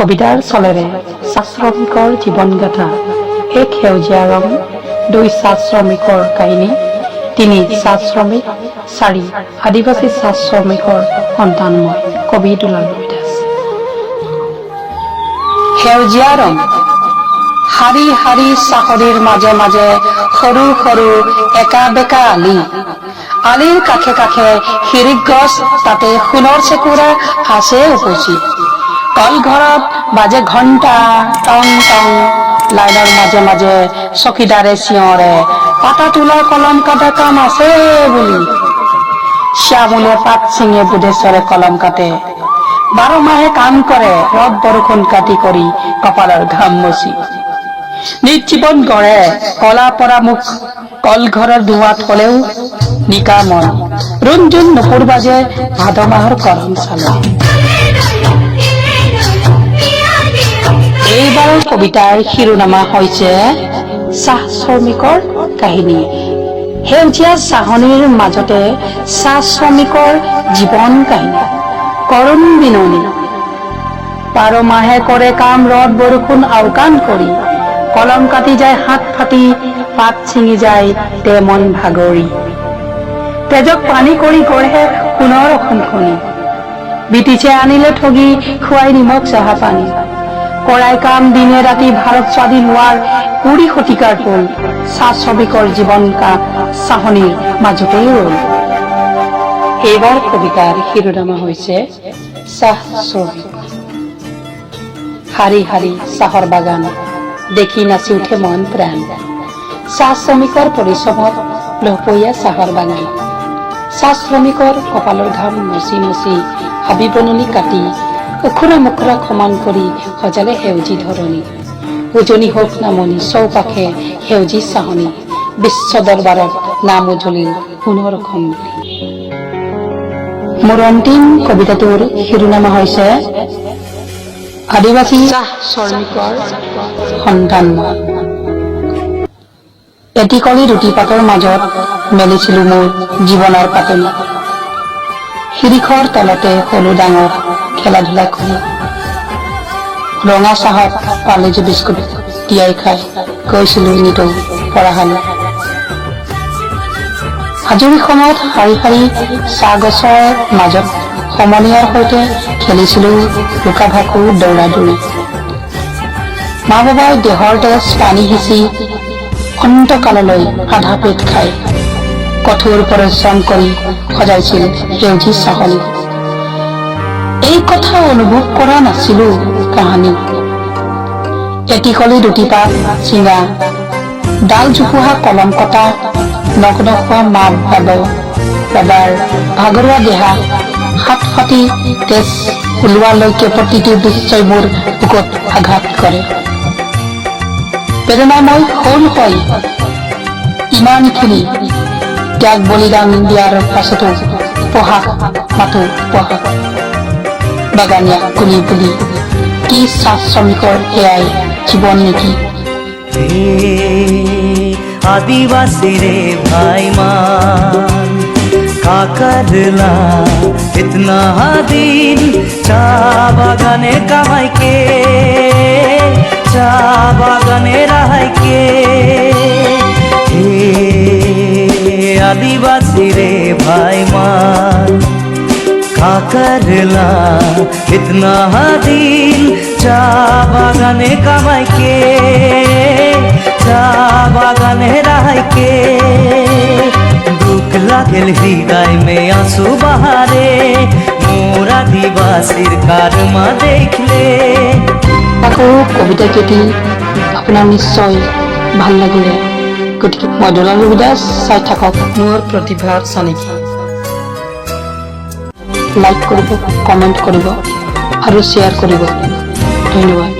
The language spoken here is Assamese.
কবিতাৰ চলেৰে চাহ শ্ৰমিকৰ জীৱনগাথা, এক সেউজীয়া ৰং, 2 চাহ শ্ৰমিকৰ কাহিনী, 3 চাহ শ্ৰমিক, 4 আদিবাসী চাহ শ্ৰমিকৰ সন্তান মই কবি দুলাল ৰবিদাস। সেউজীয়া ৰং, শাৰী শাৰী চাহৰিৰ মাজে মাজে সৰু সৰু একা বেকা আলি, আলিৰ কাষে কাষে শিৰিক গছ, তাতে সোণৰ চেকুৰা আছে উপচি। কলঘৰত বাজে ঘণ্টা টং টং, লাইনৰ মাজে মাজে চকীদাৰে চিঞৰে, পাতা তোলা কলম কাটা কাম আছে বুলি। শ্যামলে পাত ছিঙে বুধেশ্বৰে কলম কাটে, 12 মাহে কাম কৰে ৰদ বৰষুণ কাটি কৰি কপালৰ ঘাম মচি। নিৰ্জীৱন গড়ে কলা পৰা মুখ, কলঘৰৰ ধোঁৱাত হলেও নিকা মন, ৰুণজুন নুপুৰ বাজে ভাদ মাহৰ কৰম চালে। এইবাৰৰ কবিতাৰ শিৰোনামা হৈছে চাহ শ্ৰমিকৰ কাহিনী। সেউজীয়া চাহনিৰ মাজতে চাহ শ্ৰমিকৰ জীৱন কাহিনী, কৰুণ বিননি। 12 মাহে কৰে কাম ৰদ বৰষুণ আওকাণ কৰি, কলম কাটি যায় হাত ফাটি, পাত ছিঙি যায় তে মন ভাগৰি। তেজক পানী কৰি গঢ়ে সোণৰ অসমখনি, ব্ৰিটিছে আনিলে ঠগি খুৱাই নিমখ চাহা পানী। কৰাই কাম দিনে ৰাতি ভাৰত স্বাধীন হোৱাৰ 20 শতিকাৰ হ'ল, চাহ শ্ৰমিকৰ জীৱন চাহনিৰ মাজতেই ৰল। এইবাৰ কবিতাৰ শিৰোনামা হৈছে চাহ শ্ৰমিক। শাৰী শাৰী চাহৰ বাগান দেখি নাচি উঠে মন প্ৰাণ, চাহ শ্ৰমিকৰ পৰিশ্ৰমত লহপহীয়া চাহৰ বাগান। চাহ শ্ৰমিকৰ কপালৰ ঘাম মচি মচি, হাবি বননি কাটি উখুৰা মুখুৰা সমান কৰি সজালে সেউজী ধৰণী। উজনি হওক নামনি চৌপাশে সেউজী চাহনি, বিশ্ব দৰবাৰত নাম উজলিল সোণৰ অসম বুলি। মোৰ অন্তিম কবিতাটোৰ শিৰোনামা হৈছে আদিবাসী চাহ শ্ৰমিকৰ সন্তান মই। এটিকলি ৰুটিপাতৰ মাজত মেলিছিলো মোৰ জীৱনৰ পাতনি, শিৰিখৰ তলতে সৰু ডাঙৰ খেলা ধূলা কৰি, ৰঙা চাহত পালেজি বিস্কুট তিয়াই খাই গৈছিলো নিতৌ পঢ়াশালা। আজৰি সময়ত শাৰী শাৰী চাহ গছৰ মাজত সমনীয়াৰ সৈতে খেলিছিলো লুকা ভাকু দৌৰা দৌৰি। মা বাবাই দেহৰ তেজ পানী সিঁচি অন্তকাললৈ আধা পেট খাই কঠোৰ পৰিশ্ৰম কৰি সজাইছিল সেউজী চাহনি। এই কথা অনুভৱ কৰা নাছিলো কাহানি। এটিকলি ৰুটিপাত চিঙা, ডাল জোপোহা কলম কটা, নখনখোৱা মা বাবাৰ ভাগৰুৱা দেহা হাত ফাটি তেজ ওলোৱালৈকে প্ৰতিটো দৃশ্যই মোৰ বুকুত আঘাত কৰে। প্ৰেৰণাময় হ'ল হয় ইমানখিনি ত্যাগ বলিদান দিয়াৰ পাছতো পঢ়া মাথো পঢ়া। বাগানীয়া কুলি বুলি কি চাহ শ্ৰমিকৰ এয়াই জীৱন নেকি? आदिवासी रे भाई मान का करला इतना दिन, चा बागाने कमाई के, चा बागाने रह के। आदिवासी रे भाई मान का करला इतना दिन, चा बागाने कमाई के, चा बागाने रह के। दुख लागल हृदय में आंसू बहारे, मोर आदिवासीर कारमा देखले। আকৌ কবিতা যদি আপোনাৰ নিশ্চয় ভাল লাগিলে, গতিকে মই দুলাল ৰবিদাস চাই থাকক মোৰ প্ৰতিভাৰ চানেকি। লাইক কৰিব, কমেণ্ট কৰিব আৰু শ্বেয়াৰ কৰিব। ধন্যবাদ।